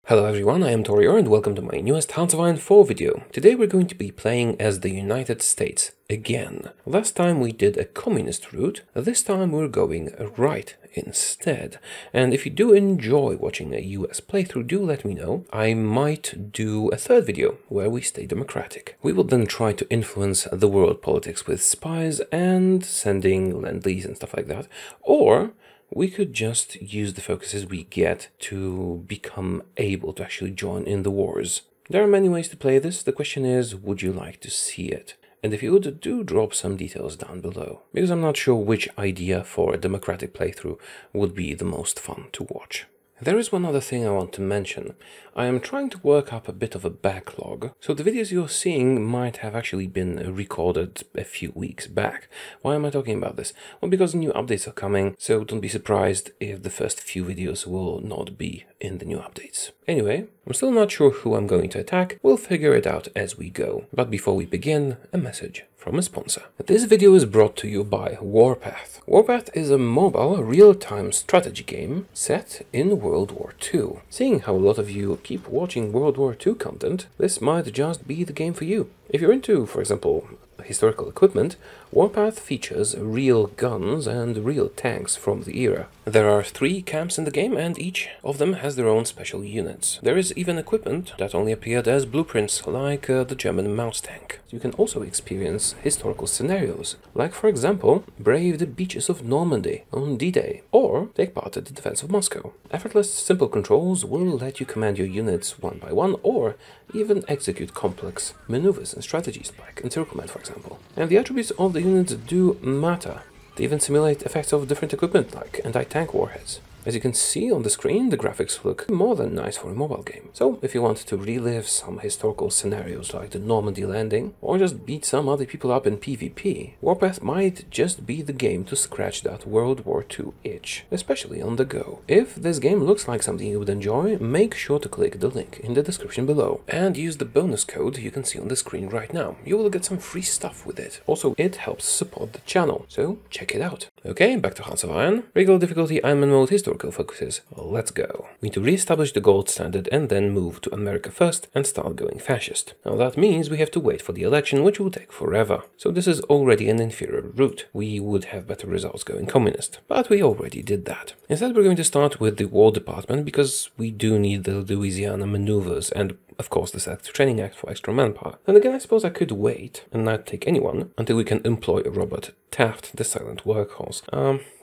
Hello everyone, I am Taureor and welcome to my newest Hearts of Iron 4 video. Today we're going to be playing as the United States again. Last time we did a communist route, this time we're going right instead. And if you do enjoy watching a US playthrough, do let me know. I might do a third video where we stay democratic. We will then try to influence the world politics with spies and sending lend-lease and stuff like that. Or we could just use the focuses we get to become able to actually join in the wars. There are many ways to play this. The question is, would you like to see it? And if you would, do drop some details down below, because I'm not sure which idea for a democratic playthrough would be the most fun to watch. There is one other thing I want to mention. I am trying to work up a bit of a backlog, so the videos you're seeing might have actually been recorded a few weeks back. Why am I talking about this? Well, because new updates are coming, so don't be surprised if the first few videos will not be in the new updates. Anyway, I'm still not sure who I'm going to attack. We'll figure it out as we go. But before we begin, a message from a sponsor. This video is brought to you by Warpath. Warpath is a mobile, real-time strategy game set in World War II. Seeing how a lot of you keep watching World War II content, this might just be the game for you. If you're into, for example, historical equipment, Warpath features real guns and real tanks from the era. There are 3 camps in the game and each of them has their own special units. There is even equipment that only appeared as blueprints, like the German mouse tank. You can also experience historical scenarios, like for example, brave the beaches of Normandy on D-Day, or take part in the defense of Moscow. Effortless, simple controls will let you command your units one by one, or even execute complex maneuvers and strategies, like encirclement for example. And the attributes of the units do matter. They even simulate effects of different equipment, like anti-tank warheads. As you can see on the screen, the graphics look more than nice for a mobile game. So if you want to relive some historical scenarios like the Normandy landing, or just beat some other people up in PvP, Warpath might just be the game to scratch that World War II itch, especially on the go. If this game looks like something you would enjoy, make sure to click the link in the description below and use the bonus code you can see on the screen right now. You will get some free stuff with it. Also, it helps support the channel, so check it out. Okay, back to Hearts of Iron. Regular difficulty, Ironman mode, historical focuses. Let's go. We need to re-establish the gold standard and then move to America first and start going fascist. Now that means we have to wait for the election, which will take forever. So this is already an inferior route. We would have better results going communist, but we already did that. Instead we're going to start with the War Department because we do need the Louisiana maneuvers and of course the Selective Training Act for extra manpower. And again, I suppose I could wait and not take anyone until we can employ Robert Taft, the silent workhorse.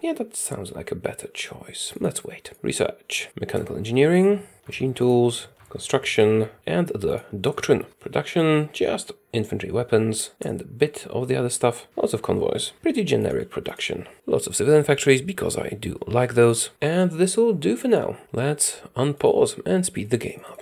Yeah, that sounds like a better choice. Let's wait. Research, mechanical engineering, machine tools, construction, and the doctrine. Production, just infantry weapons, and a bit of the other stuff. Lots of convoys. Pretty generic production. Lots of civilian factories, because I do like those. And this will do for now. Let's unpause and speed the game up.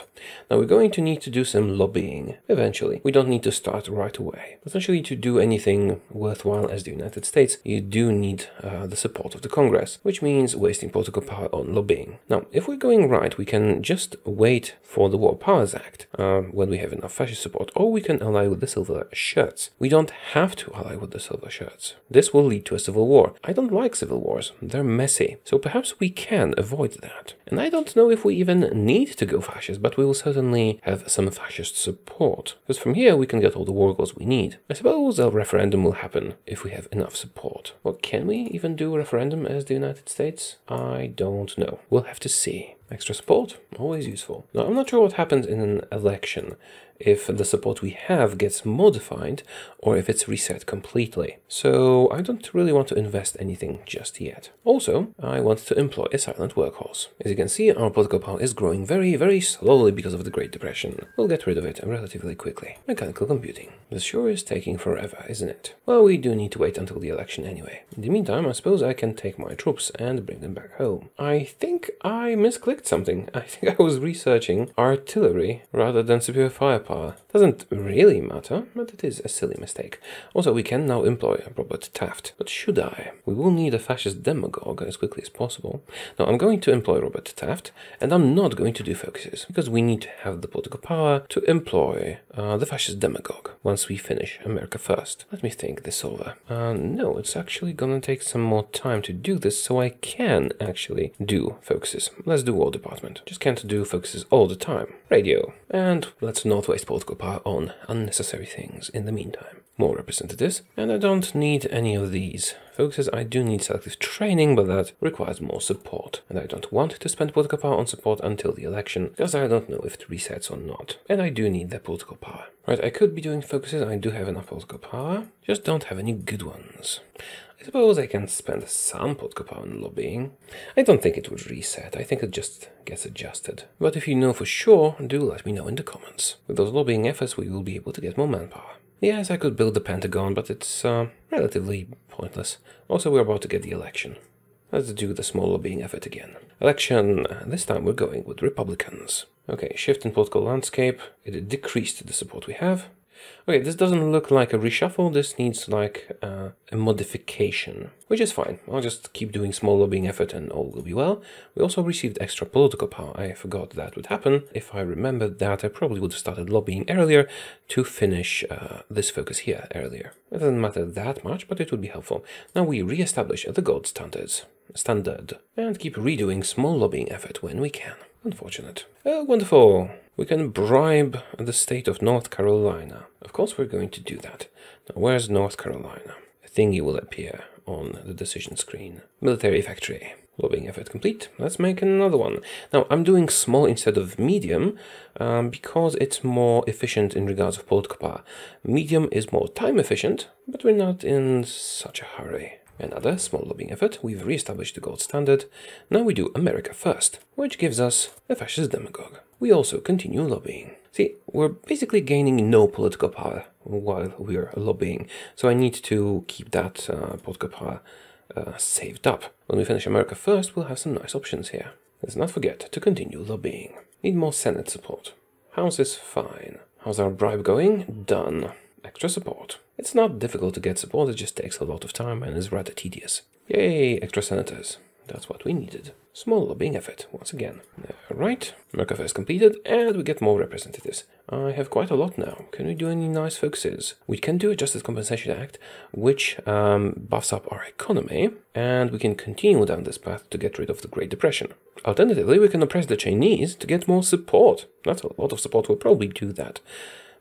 Now we're going to need to do some lobbying eventually. We don't need to start right away. Essentially, to do anything worthwhile as the United States, you do need the support of the Congress, which means wasting political power on lobbying. Now, if we're going right, we can just wait for the War Powers Act when we have enough fascist support, or we can ally with the Silver Shirts. We don't have to ally with the Silver Shirts. This will lead to a civil war. I don't like civil wars. They're messy. So perhaps we can avoid that. And I don't know if we even need to go fascist, but we will certainly have some fascist support. Because from here we can get all the war goals we need. I suppose a referendum will happen if we have enough support. Well, can we even do a referendum as the United States? I don't know. We'll have to see. Extra support, always useful. Now, I'm not sure what happens in an election, if the support we have gets modified or if it's reset completely. So I don't really want to invest anything just yet. Also, I want to employ a silent workhorse. As you can see, our political power is growing very, very slowly because of the Great Depression. We'll get rid of it relatively quickly. Mechanical computing. This sure is taking forever, isn't it? Well, we do need to wait until the election anyway. In the meantime, I suppose I can take my troops and bring them back home. I think I misclicked something. I think I was researching artillery rather than superior firepower. Doesn't really matter, but it is a silly mistake. Also, we can now employ Robert Taft. But should I? We will need a fascist demagogue as quickly as possible. Now, I'm going to employ Robert Taft, and I'm not going to do focuses, because we need to have the political power to employ the fascist demagogue once we finish America first. Let me think this over. No, it's actually gonna take some more time to do this, so I can actually do focuses. Let's do War department. Just can't do focuses all the time. Radio. And let's not waste political power on unnecessary things in the meantime. More representatives. And I don't need any of these focuses. I do need selective training, but that requires more support. And I don't want to spend political power on support until the election, because I don't know if it resets or not. And I do need that political power. Right, I could be doing focuses. I do have enough political power. Just don't have any good ones. I suppose I can spend some political power on lobbying. I don't think it would reset. I think it just gets adjusted. But if you know for sure, do let me know in the comments. With those lobbying efforts, we will be able to get more manpower. Yes, I could build the Pentagon, but it's relatively pointless. Also, we're about to get the election. Let's do the small lobbying effort again. Election, this time we're going with Republicans. Okay, shift in political landscape. It decreased the support we have. Okay, this doesn't look like a reshuffle. This needs like a modification, which is fine. I'll just keep doing small lobbying effort and all will be well. We also received extra political power. I forgot that would happen. If I remembered that, I probably would have started lobbying earlier to finish this focus here earlier. It doesn't matter that much, but it would be helpful. Now we re-establish the gold standard and keep redoing small lobbying effort when we can. Unfortunate. Oh, wonderful. We can bribe the state of North Carolina. Of course we're going to do that. Now, where's North Carolina? A thingy will appear on the decision screen. Military factory. Lobbying effort complete. Let's make another one. Now, I'm doing small instead of medium because it's more efficient in regards of political power. Medium is more time efficient, but we're not in such a hurry. Another small lobbying effort. We've re-established the gold standard. Now we do America first, which gives us a fascist demagogue. We also continue lobbying. See, we're basically gaining no political power while we're lobbying, so I need to keep that political power saved up. When we finish America first, we'll have some nice options here. Let's not forget to continue lobbying. Need more Senate support. House is fine. How's our bribe going? Done. Extra support. It's not difficult to get support, it just takes a lot of time and is rather tedious. Yay, extra senators. That's what we needed. Small lobbying effort, once again. Alright, America First completed, and we get more representatives. I have quite a lot now. Can we do any nice focuses? We can do a Justice Compensation Act, which buffs up our economy, and we can continue down this path to get rid of the Great Depression. Alternatively, we can oppress the Chinese to get more support. That's a lot of support, we'll probably do that.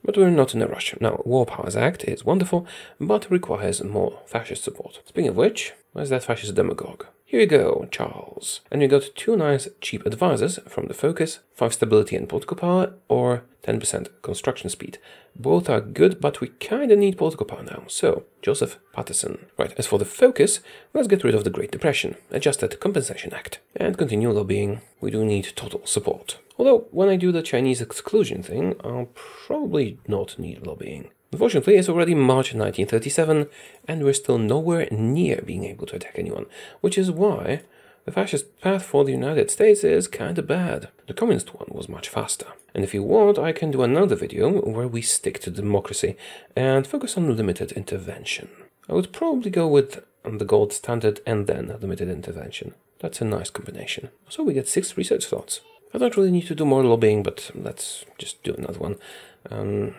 But we're not in a rush. Now, War Powers Act is wonderful, but requires more fascist support. Speaking of which, where's that fascist demagogue? Here you go, Charles. And we got 2 nice cheap advisors from the focus, 5 stability and political power, or 10% construction speed. Both are good, but we kinda need political power now. So, Joseph Patterson. Right, as for the focus, let's get rid of the Great Depression, Adjusted Compensation Act, and continue lobbying. We do need total support. Although, when I do the Chinese exclusion thing, I'll probably not need lobbying. Unfortunately, it's already March 1937, and we're still nowhere near being able to attack anyone, which is why the fascist path for the United States is kinda bad. The communist one was much faster. And if you want, I can do another video where we stick to democracy and focus on limited intervention. I would probably go with the gold standard and then limited intervention. That's a nice combination. So we get 6 research slots. I don't really need to do more lobbying, but let's just do another one.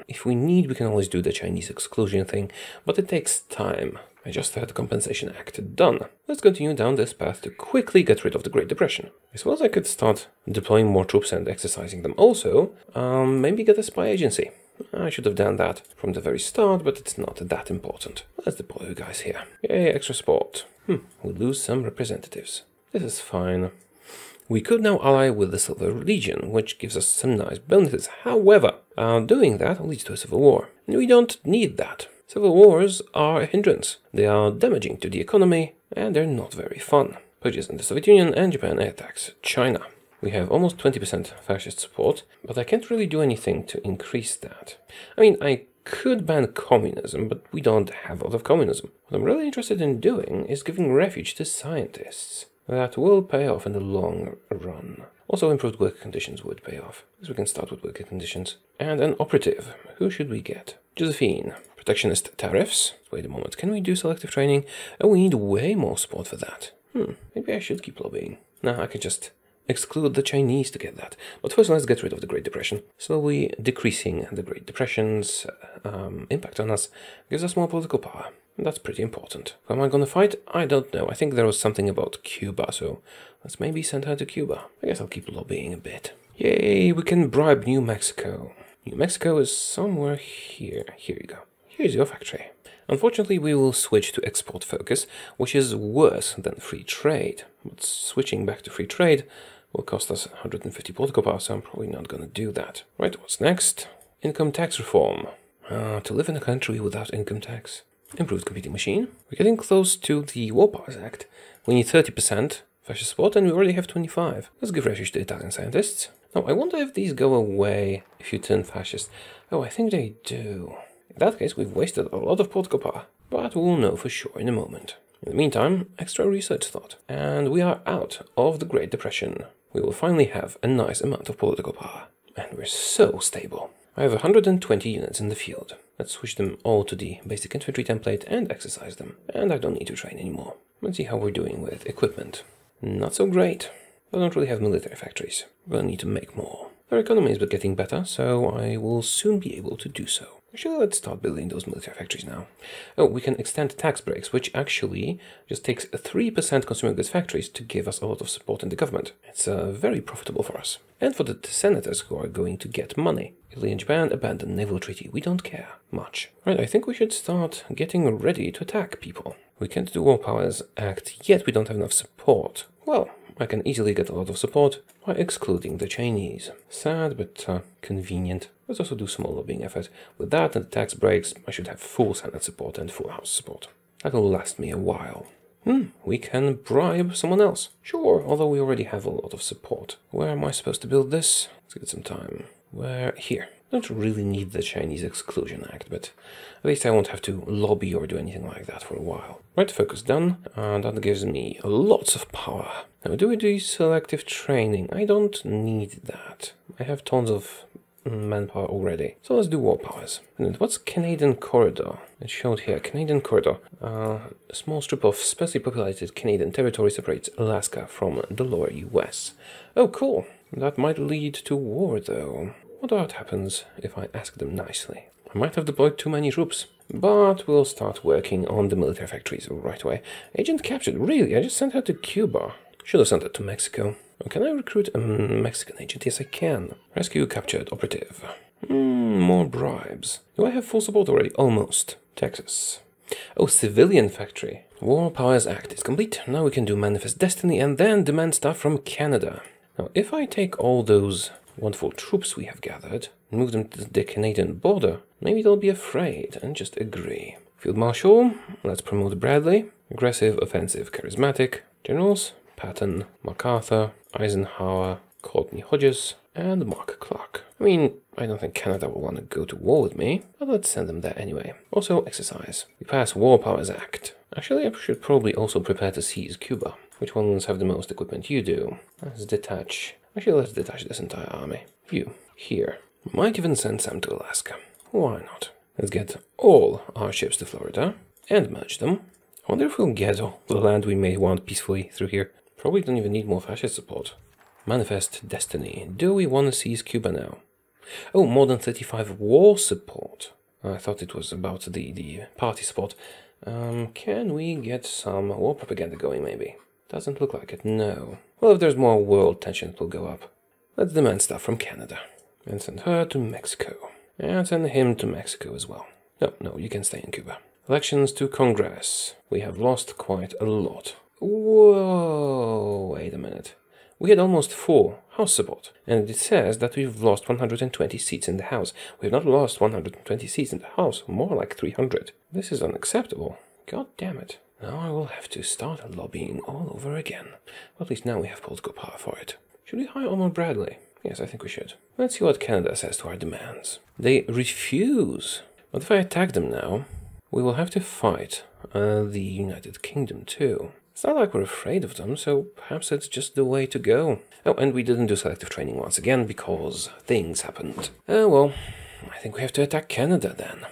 If we need, we can always do the Chinese exclusion thing, but it takes time. I just had the Compensation Act done. Let's continue down this path to quickly get rid of the Great Depression. I suppose I could start deploying more troops and exercising them also. Maybe get a spy agency. I should have done that from the very start, but it's not that important. Let's deploy you guys here. Yay, extra support. We lose some representatives. This is fine. We could now ally with the Silver Legion, which gives us some nice bonuses. However, doing that leads to a civil war. And we don't need that. Civil wars are a hindrance. They are damaging to the economy, and they're not very fun. Purges in the Soviet Union and Japan attacks China. We have almost 20% fascist support, but I can't really do anything to increase that. I mean, I could ban communism, but we don't have a lot of communism. What I'm really interested in doing is giving refuge to scientists. That will pay off in the long run. Also, improved work conditions would pay off, because we can start with work conditions. And an operative. Who should we get? Josephine. Protectionist tariffs. Wait a moment, can we do selective training? Oh, we need way more support for that. Maybe I should keep lobbying. No, I could just exclude the Chinese to get that. But first, let's get rid of the Great Depression. Slowly decreasing the Great Depression's impact on us gives us more political power. That's pretty important. Who am I gonna fight? I don't know. I think there was something about Cuba, so let's maybe send her to Cuba. I guess I'll keep lobbying a bit. Yay, we can bribe New Mexico. New Mexico is somewhere here. Here you go. Here's your factory. Unfortunately, we will switch to export focus, which is worse than free trade. But switching back to free trade will cost us 150 political power, so I'm probably not gonna do that. Right, what's next? Income tax reform. To live in a country without income tax. Improved computing machine. We're getting close to the War Powers Act. We need 30% fascist support, and we already have 25. Let's give refuge to Italian scientists. Now, I wonder if these go away if you turn fascist. Oh, I think they do. In that case, we've wasted a lot of political power, but we'll know for sure in a moment. In the meantime, extra research thought. And we are out of the Great Depression. We will finally have a nice amount of political power. And we're so stable. I have 120 units in the field. Let's switch them all to the basic infantry template and exercise them. And I don't need to train anymore. Let's see how we're doing with equipment. Not so great. I don't really have military factories. We'll need to make more. Their economy is getting better, so I will soon be able to do so. Actually, let's start building those military factories now. Oh, we can extend tax breaks, which actually just takes 3% consumer goods factories to give us a lot of support in the government. It's very profitable for us. And for the senators who are going to get money. Italy and Japan abandon naval treaty. We don't care much. Right, I think we should start getting ready to attack people. We can't do War Powers Act, yet we don't have enough support. Well, I can easily get a lot of support by excluding the Chinese. Sad, but convenient. Let's also do small lobbying effort. With that and the tax breaks, I should have full Senate support and full House support. That'll last me a while. We can bribe someone else. Sure, although we already have a lot of support. Where am I supposed to build this? Let's get some time. Where? Here. Don't really need the Chinese Exclusion Act, but at least I won't have to lobby or do anything like that for a while. Right, focus done, and that gives me lots of power. Now, do we do selective training? I don't need that. I have tons of manpower already. So let's do war powers. And what's Canadian Corridor? It's showed here. Canadian Corridor. A small strip of sparsely populated Canadian territory separates Alaska from the lower US. Oh, cool. That might lead to war, though. What about happens if I ask them nicely? I might have deployed too many troops, but we'll start working on the military factories right away. Agent captured. Really? I just sent her to Cuba. Should have sent her to Mexico. Oh, can I recruit a Mexican agent? Yes, I can. Rescue captured operative. More bribes. Do I have full support already? Almost. Texas. Oh, civilian factory. War Powers Act is complete. Now we can do Manifest Destiny and then demand stuff from Canada. Now, if I take all those wonderful troops we have gathered and move them to the Canadian border, maybe they'll be afraid and just agree. Field Marshal, let's promote Bradley. Aggressive, offensive, charismatic. Generals, Patton, MacArthur, Eisenhower, Courtney Hodges, and Mark Clark. I mean, I don't think Canada will want to go to war with me, but let's send them there anyway. Also, exercise. We pass War Powers Act. Actually, I should probably also prepare to seize Cuba. Which ones have the most equipment? You do. Let's detach. Actually, let's detach this entire army. You. Here. Might even send some to Alaska. Why not? Let's get all our ships to Florida and merge them. I wonder if we'll get all the land we may want peacefully through here. Probably don't even need more fascist support. Manifest Destiny. Do we want to seize Cuba now? Oh, more than 35 war support. I thought it was about the party support. Can we get some war propaganda going, maybe? Doesn't look like it, no. Well, if there's more world tension, it will go up. Let's demand stuff from Canada. And send her to Mexico. And send him to Mexico as well. No, you can stay in Cuba. Elections to Congress. We have lost quite a lot. Whoa, wait a minute. We had almost full House support. And it says that we've lost 120 seats in the House. We have not lost 120 seats in the House, more like 300. This is unacceptable. God damn it. Now I will have to start lobbying all over again. Well, at least now we have political power for it. Should we hire Omar Bradley? Yes, I think we should. Let's see what Canada says to our demands. They refuse. But if I attack them now, we will have to fight the United Kingdom too. It's not like we're afraid of them, so perhaps it's just the way to go. Oh, and we didn't do selective training once again because things happened. Well, I think we have to attack Canada then.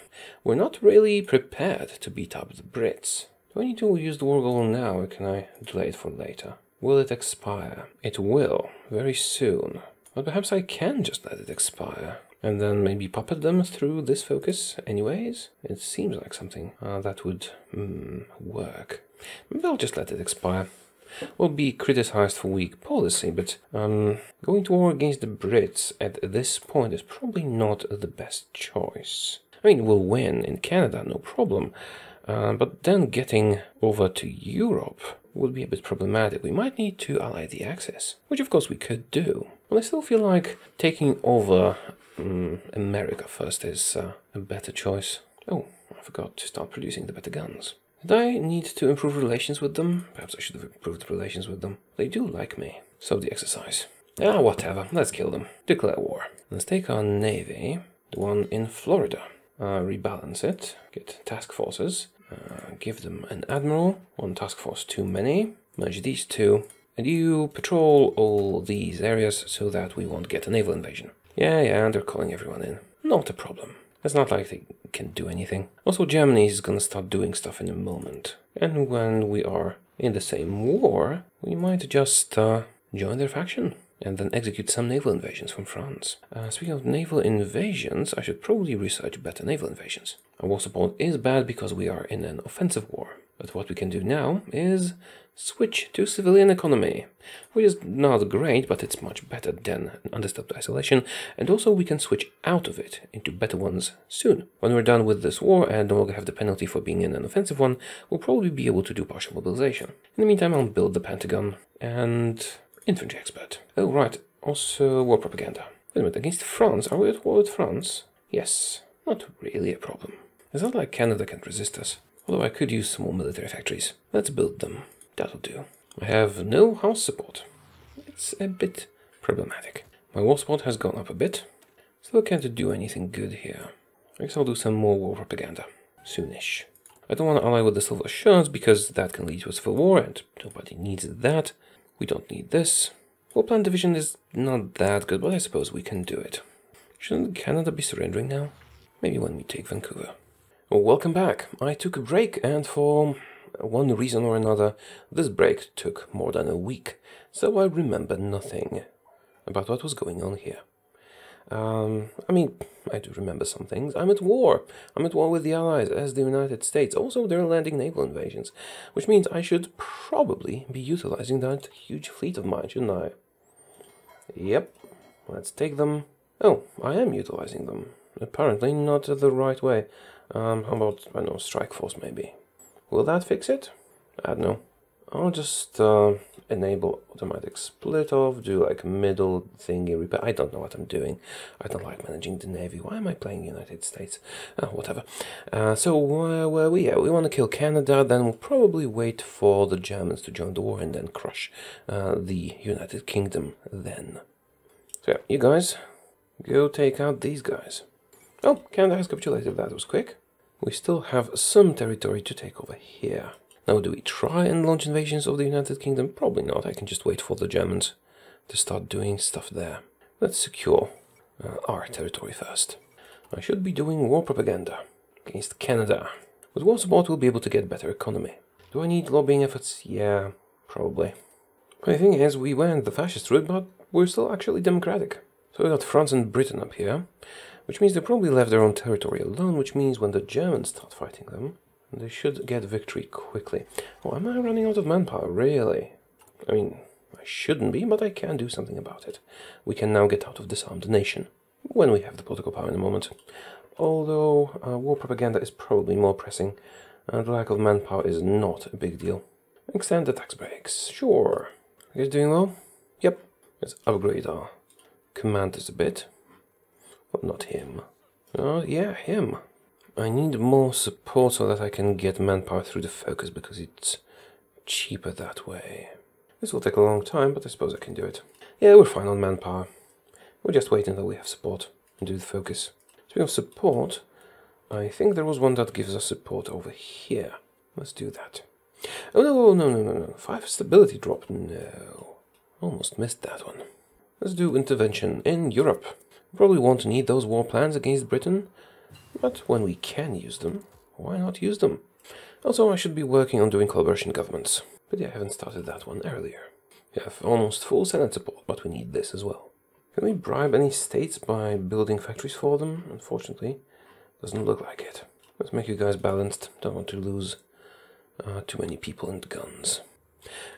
We're not really prepared to beat up the Brits. Do I need to use the war goal now, or can I delay it for later? Will it expire? It will, very soon. But perhaps I can just let it expire. and then maybe puppet them through this focus anyways. It seems like something that would work. Maybe I'll just let it expire. We'll be criticized for weak policy, but going to war against the Brits at this point is probably not the best choice. I mean, we'll win in Canada, no problem, but then getting over to Europe would be a bit problematic. We might need to ally the Axis, which of course we could do. But I still feel like taking over America first is a better choice. Oh, I forgot to start producing the better guns. Did I need to improve relations with them? Perhaps I should have improved relations with them. They do like me. So the exercise. Ah, whatever. Let's kill them. Declare war. Let's take our navy, the one in Florida. Rebalance it. Get task forces. Give them an admiral. One task force too many. Merge these two. And you patrol all these areas so that we won't get a naval invasion. Yeah, they're calling everyone in. Not a problem. It's not like they can do anything. Also, Germany is gonna start doing stuff in a moment. And when we are in the same war, we might just join their faction and then execute some naval invasions from France. Speaking of naval invasions, I should probably research better naval invasions. Our war support is bad because we are in an offensive war. But what we can do now is switch to civilian economy, which is not great, but it's much better than undisturbed isolation, and also we can switch out of it into better ones soon. When we're done with this war and no longer have the penalty for being in an offensive one, we'll probably be able to do partial mobilization. In the meantime, I'll build the Pentagon and infantry expert. Oh, right, also war propaganda. Wait a minute, against France? Are we at war with France? Yes, not really a problem. It's not like Canada can resist us. Although I could use some more military factories. Let's build them. That'll do. I have no house support. It's a bit problematic. My war support has gone up a bit. Still can't do anything good here. I guess I'll do some more war propaganda. Soonish. I don't want to ally with the Silver Shirts because that can lead to a civil war and nobody needs that. We don't need this. War plan division is not that good, but I suppose we can do it. Shouldn't Canada be surrendering now? Maybe when we take Vancouver. Well, welcome back. I took a break, and for one reason or another, this break took more than a week, so I remember nothing about what was going on here. I mean, I do remember some things. I'm at war. I'm at war with the Allies as the United States. Also, they're landing naval invasions, which means I should probably be utilizing that huge fleet of mine, shouldn't I? Yep. Let's take them. Oh, I am utilizing them. Apparently not the right way. How about, I don't know, strike force maybe? Will that fix it? I don't know. I'll just enable automatic split off, do like middle thingy repair. I don't know what I'm doing. I don't like managing the Navy. Why am I playing United States? Whatever. So where we at? We want to kill Canada, then we'll probably wait for the Germans to join the war and then crush the United Kingdom then. So yeah, you guys, go take out these guys. Oh, Canada has capitulated. That was quick. We still have some territory to take over here. Now, do we try and launch invasions of the United Kingdom? Probably not. I can just wait for the Germans to start doing stuff there. Let's secure our territory first. I should be doing war propaganda against Canada. With war support, we'll be able to get better economy. Do I need lobbying efforts? Yeah, probably. But the thing is, we went the fascist route, but we're still actually democratic. So we got France and Britain up here, which means they probably left their own territory alone, which means when the Germans start fighting them, they should get victory quickly. Oh, am I running out of manpower? Really? I mean, I shouldn't be, but I can do something about it. We can now get out of disarmed nation, when we have the political power in a moment. Although, war propaganda is probably more pressing, and the lack of manpower is not a big deal. Extend the tax breaks. Sure. You guys doing well? Yep. Let's upgrade our commanders a bit. Well, not him. Oh, yeah, him. I need more support so that I can get manpower through the focus because it's cheaper that way. This will take a long time, but I suppose I can do it. Yeah, we're fine on manpower. We'll just wait until we have support and do the focus. Speaking of support, I think there was one that gives us support over here. Let's do that. Oh, no. 5 stability drop. No. Almost missed that one. Let's do intervention in Europe. Probably won't need those war plans against Britain, but when we can use them, why not use them? Also, I should be working on doing collaboration governments, but yeah, I haven't started that one earlier. We have almost full Senate support, but we need this as well. Can we bribe any states by building factories for them? Unfortunately, doesn't look like it. Let's make you guys balanced. Don't want to lose too many people and guns.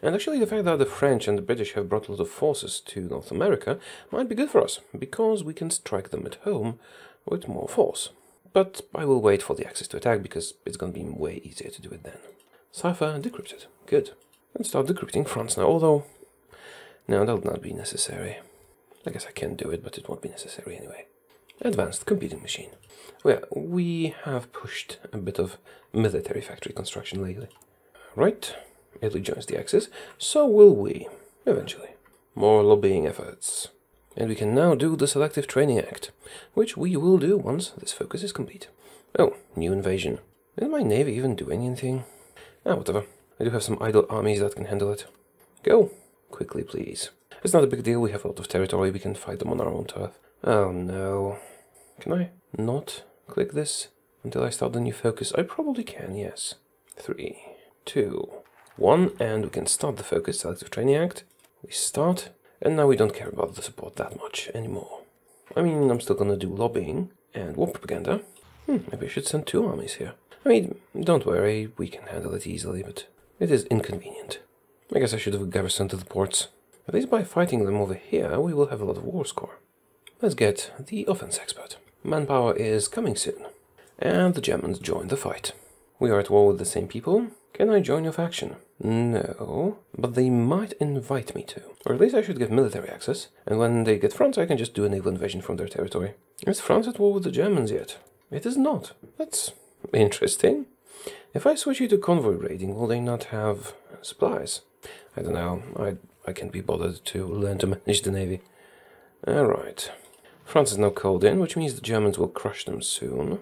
And actually the fact that the French and the British have brought a lot of forces to North America might be good for us, because we can strike them at home with more force. But I will wait for the Axis to attack, because it's going to be way easier to do it then. Cipher decrypted. Good. Let's start decrypting France now, although... no, that'll not be necessary. I guess I can do it, but it won't be necessary anyway. Advanced computing machine. Well, we have pushed a bit of military factory construction lately. Right. Italy joins the Axis, so will we, eventually. More lobbying efforts. And we can now do the Selective Training Act, which we will do once this focus is complete. Oh, new invasion. Did my navy even do anything? Ah, whatever. I do have some idle armies that can handle it. Go. Quickly, please. It's not a big deal, we have a lot of territory, we can fight them on our own turf. Oh no. Can I not click this until I start the new focus? I probably can, yes. 3, 2, 1, and we can start the focus, Selective Training Act. We start, and now we don't care about the support that much anymore. I mean, I'm still gonna do lobbying and war propaganda. Maybe I should send 2 armies here. I mean, don't worry, we can handle it easily, but it is inconvenient. I guess I should have garrisoned the ports. At least by fighting them over here, we will have a lot of war score. Let's get the offense expert. Manpower is coming soon. And the Germans join the fight. We are at war with the same people. Can I join your faction? No, but they might invite me to. Or at least I should give military access, and when they get France I can just do a naval invasion from their territory. Is France at war with the Germans yet? It is not. That's interesting. If I switch you to convoy raiding, will they not have supplies? I don't know, I can't be bothered to learn to manage the navy. Alright. France is now called in, which means the Germans will crush them soon.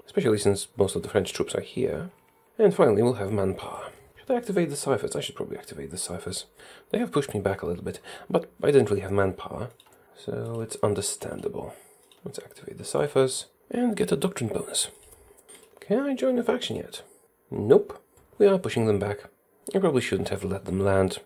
Especially since most of the French troops are here. And finally we'll have manpower. Should I activate the ciphers? I should probably activate the ciphers. They have pushed me back a little bit, but I didn't really have manpower, so it's understandable. Let's activate the ciphers and get a doctrine bonus. Can I join the faction yet? Nope. We are pushing them back. I probably shouldn't have let them land.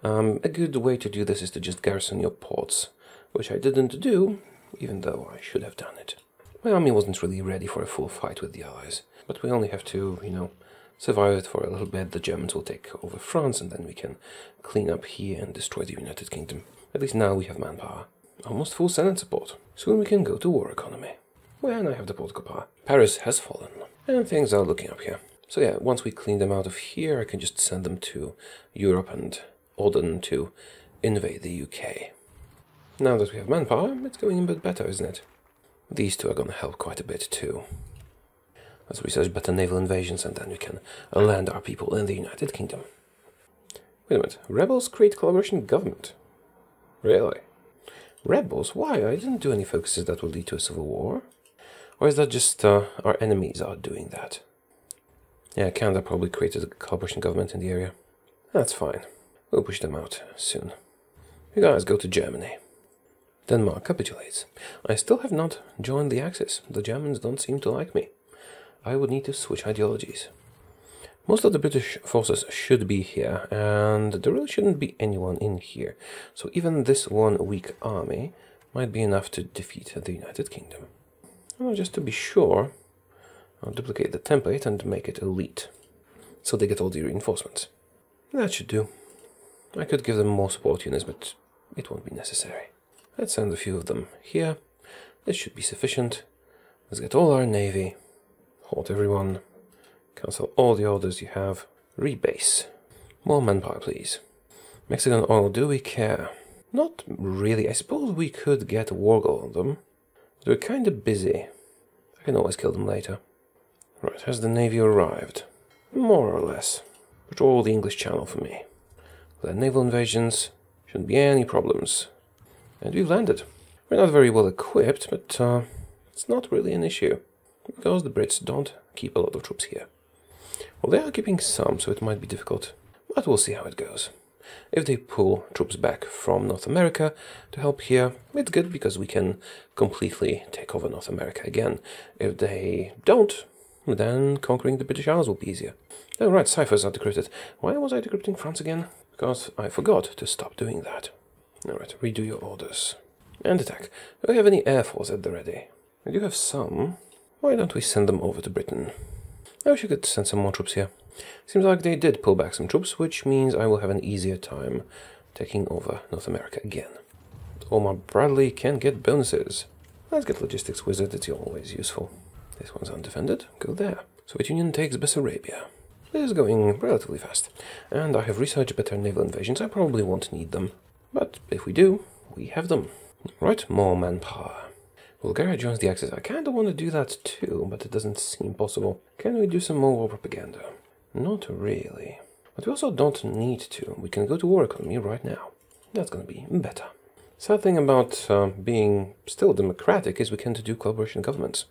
A good way to do this is to just garrison your ports, which I didn't do, even though I should have done it. My army wasn't really ready for a full fight with the Allies, but we only have to, survive it for a little bit. The Germans will take over France, and then we can clean up here and destroy the United Kingdom. At least now we have manpower. Almost full Senate support. Soon we can go to war economy. When I have the political power. Paris has fallen, and things are looking up here. So yeah, once we clean them out of here, I can just send them to Europe and order them to invade the UK. Now that we have manpower, it's going a bit better, isn't it? These 2 are going to help quite a bit too. Let's research better naval invasions, and then we can land our people in the United Kingdom. Wait a minute, rebels create collaboration government? Really? Rebels? Why? I didn't do any focuses that will lead to a civil war. Or is that just our enemies are doing that? Yeah, Canada probably created a collaboration government in the area. That's fine. We'll push them out soon. You guys go to Germany. Denmark capitulates. I still have not joined the Axis. The Germans don't seem to like me. I would need to switch ideologies. Most of the British forces should be here, and there really shouldn't be anyone in here. So even this 1 weak army might be enough to defeat the United Kingdom. Well, just to be sure, I'll duplicate the template and make it elite, so they get all the reinforcements. That should do. I could give them more support units, but it won't be necessary. Let's send a few of them here. This should be sufficient. Let's get all our navy. Halt everyone. Cancel all the orders you have. Rebase. More manpower, please. Mexican oil, do we care? Not really. I suppose we could get Wargle on them. They're kind of busy. I can always kill them later. Right, has the navy arrived? More or less. Patrol the English Channel for me. Land naval invasions. Shouldn't be any problems. And we've landed. We're not very well equipped, but it's not really an issue, because the Brits don't keep a lot of troops here. Well, they are keeping some, so it might be difficult, but we'll see how it goes. If they pull troops back from North America to help here, it's good, because we can completely take over North America again. If they don't, then conquering the British Isles will be easier. Oh right, ciphers are decrypted. Why was I decrypting France again? Because I forgot to stop doing that. Alright, redo your orders. And attack. Do we have any air force at the ready? I do have some. Why don't we send them over to Britain? I wish I could send some more troops here. Seems like they did pull back some troops, which means I will have an easier time taking over North America again. Omar Bradley can get bonuses. Let's get Logistics Wizard, it's always useful. This one's undefended, go there. Soviet Union takes Bessarabia. This is going relatively fast. And I have researched better naval invasions, I probably won't need them. But if we do, we have them. Right, more manpower. Bulgaria joins the Axis. I kinda want to do that too, but it doesn't seem possible. Can we do some more war propaganda? Not really. But we also don't need to. We can go to war economy right now. That's gonna be better. Sad thing about being still democratic is we can't do collaboration governments.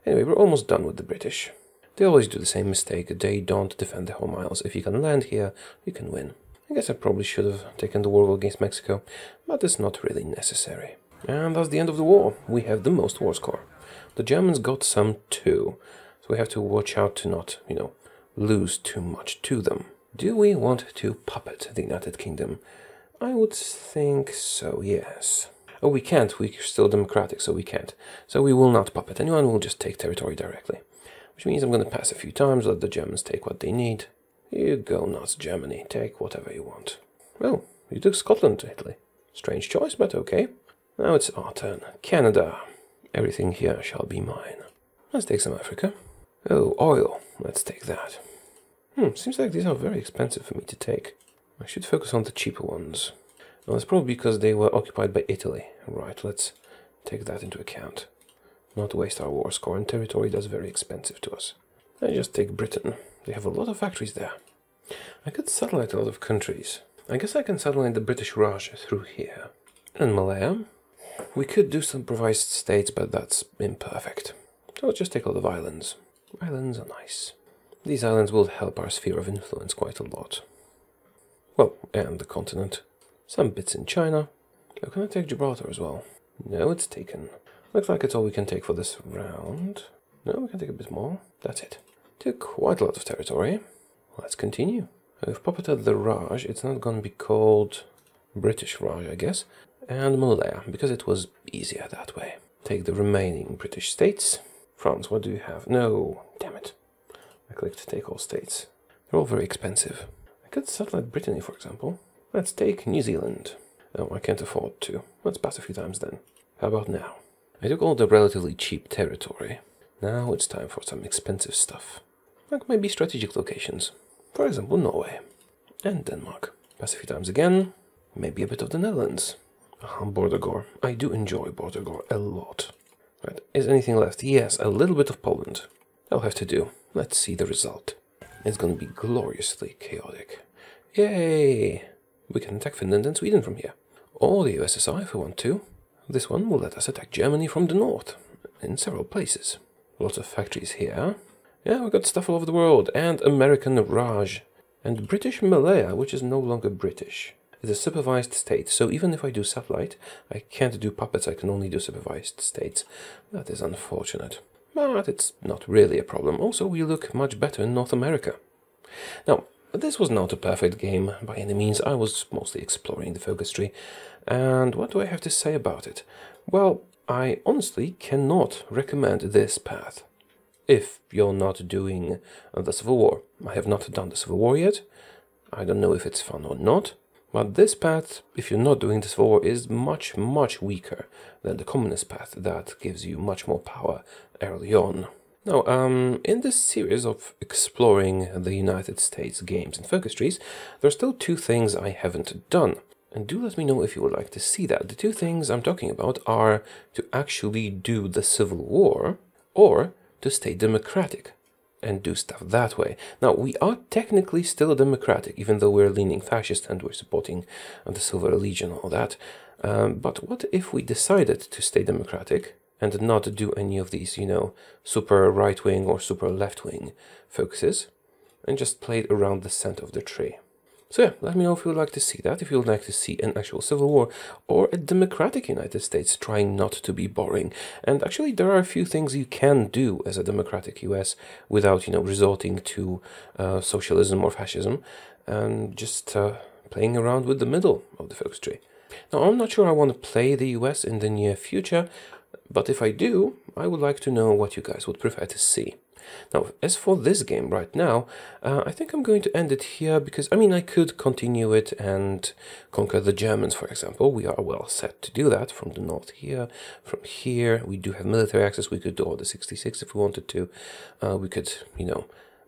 Anyway, we're almost done with the British. They always do the same mistake. They don't defend the home isles. If you can land here, you can win. I guess I probably should have taken the war against Mexico, but it's not really necessary. And that's the end of the war. We have the most war score. The Germans got some too, so we have to watch out to not, lose too much to them. Do we want to puppet the United Kingdom? I would think so, yes. Oh, we can't. We're still democratic, so we can't. So we will not puppet anyone. We'll just take territory directly. Which means I'm going to pass a few times, let the Germans take what they need. You go nuts, Germany. Take whatever you want. Oh, you took Scotland to Italy. Strange choice, but okay. Now it's our turn. Canada. Everything here shall be mine. Let's take some Africa. Oh, oil. Let's take that. Seems like these are very expensive for me to take. I should focus on the cheaper ones. Well, that's probably because they were occupied by Italy. Right, let's take that into account. Not waste our war score, and territory that's very expensive to us. I just take Britain. They have a lot of factories there. I could satellite a lot of countries. I guess I can satellite the British Raj through here. And Malaya. We could do some provised states, but that's imperfect. So let's just take a lot of islands. Islands are nice. These islands will help our sphere of influence quite a lot. Well, and the continent. Some bits in China. Oh, can I take Gibraltar as well? No, it's taken. Looks like it's all we can take for this round. No, we can take a bit more. That's it. Took quite a lot of territory. Let's continue. We've puppeted the Raj. It's not going to be called British Raj, I guess. And Malaya, because it was easier that way. Take the remaining British states. France, what do you have? No, damn it. I clicked take all states. They're all very expensive. I could satellite Brittany, for example. Let's take New Zealand. Oh, I can't afford to. Let's pass a few times then. How about now? I took all the relatively cheap territory. Now it's time for some expensive stuff. Like maybe strategic locations. For example, Norway. And Denmark. Pass a few times again. Maybe a bit of the Netherlands. Border Gore. I do enjoy Border Gore a lot. Right, is anything left? Yes, a little bit of Poland. That'll have to do. Let's see the result. It's going to be gloriously chaotic. Yay! We can attack Finland and Sweden from here. Or the USSR if we want to. This one will let us attack Germany from the north. In several places. Lots of factories here. Yeah, we got stuff all over the world. And American Raj. And British Malaya, which is no longer British. It's a supervised state, so even if I do satellite, I can't do puppets, I can only do supervised states. That is unfortunate. But it's not really a problem. Also, we look much better in North America. Now, this was not a perfect game by any means. I was mostly exploring the focus tree. And what do I have to say about it? Well, I honestly cannot recommend this path. If you're not doing the Civil War. I have not done the Civil War yet. I don't know if it's fun or not. But this path, if you're not doing the Civil War, is much, much weaker than the Communist path that gives you much more power early on. Now, in this series of exploring the United States games and focus trees, there are still two things I haven't done. And do let me know if you would like to see that. The two things I'm talking about are to actually do the Civil War or to stay democratic and do stuff that way. Now, we are technically still democratic, even though we're leaning fascist and we're supporting the Silver Legion and all that. But what if we decided to stay democratic and not do any of these, super right-wing or super left-wing focuses, and just played around the center of the tree? So yeah, let me know if you would like to see that, if you would like to see an actual civil war, or a democratic United States trying not to be boring. And actually, there are a few things you can do as a democratic US without, resorting to socialism or fascism, and just playing around with the middle of the focus tree. Now, I'm not sure I want to play the US in the near future, but if I do, I would like to know what you guys would prefer to see. Now, as for this game right now, I think I'm going to end it here because, I mean, I could continue it and conquer the Germans, for example. We are well set to do that from the north here, from here. We do have military access. We could do Order 66 if we wanted to. We could,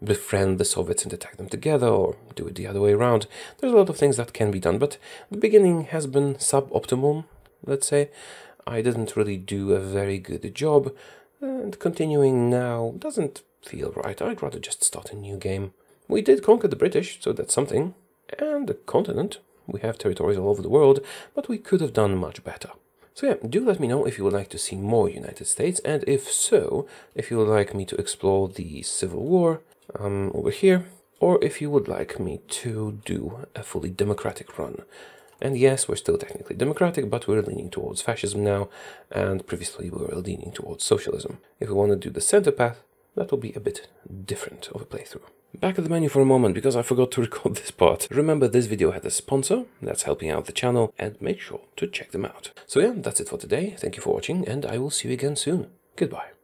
befriend the Soviets and attack them together, or do it the other way around. There's a lot of things that can be done, but the beginning has been suboptimal, let's say. I didn't really do a very good job, and continuing now doesn't feel right. I'd rather just start a new game. We did conquer the British, so that's something. And the continent. We have territories all over the world, but we could have done much better. So yeah, do let me know if you would like to see more United States, and if so, if you would like me to explore the Civil War over here, or if you would like me to do a fully democratic run. And yes, we're still technically democratic, but we're leaning towards fascism now, and previously we were leaning towards socialism. If we want to do the center path, that will be a bit different of a playthrough. Back at the menu for a moment, because I forgot to record this part. Remember, this video had a sponsor that's helping out the channel, and make sure to check them out. So yeah, that's it for today. Thank you for watching, and I will see you again soon. Goodbye.